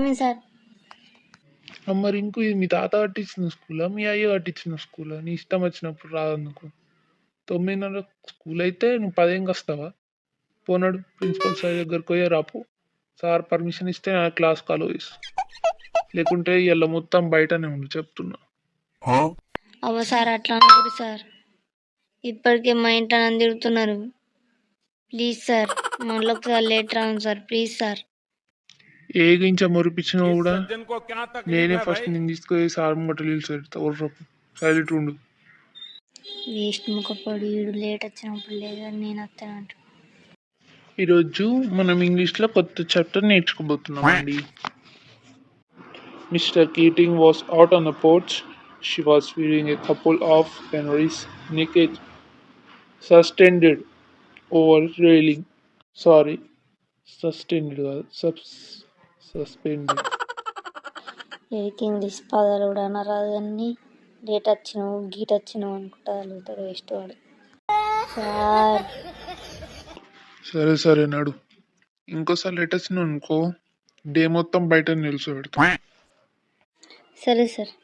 Morning sir. మరి ఇంకో ఇది మీ తాత కట్టించిన స్కూలా మీ అయ్య కట్టించిన స్కూలా నీ ఇష్టం వచ్చినప్పుడు రాదందుకు 9:30 స్కూల్ అయితే నువ్వు 10 వస్తావా పోనాడు ప్రిన్సిపల్ సార్ దగ్గరికి పోయే రాపు సార్ పర్మిషన్ ఇస్తే నా క్లాస్ కాలో లేకుంటే ఇలా మొత్తం బయటనే ఉండు చెప్తున్నా. అవ్వ సార్ అట్లా అనకూడదు సార్, ఇప్పటికే మా ఇంట్లో నన్ను తిడుతున్నారు. ప్లీజ్ సార్ మళ్ళీ ఒకసారి లేట్ రాను సార్, ప్లీజ్ సార్. ఏగించ మొరిపించినా కూడా నేనే ఫస్ట్ నేను తీసుకొని సార్ ముంగట నిలిచి సైలెంట్ ఉండు. వేస్ట్ ముఖపడి వీడు లేట్ వచ్చినప్పుడు లేదని నేను వస్తానంట. ఈరోజు మనం ఇంగ్లీష్లో కొత్త చాప్టర్ నేర్చుకోబోతున్నాం అండి. Mister kidding was out on the porch. She was feeding a couple of canaries naked, suspended over railing. Sorry, suspended కాదు suspended. వీడికి ఇంగ్లీష్ పదాలు కూడా అనరాదు కానీ లేట్ వచ్చినావు గీట్ వచ్చినావు అనుకుంటా వెళ్తాడు వేస్ట్ వాడు. సార్ సరే సరే నడు, ఇంకోసారి లేట్ వచ్చినావు అనుకో డే మొత్తం బయట నిలిచిపెడతా. సరే సార్.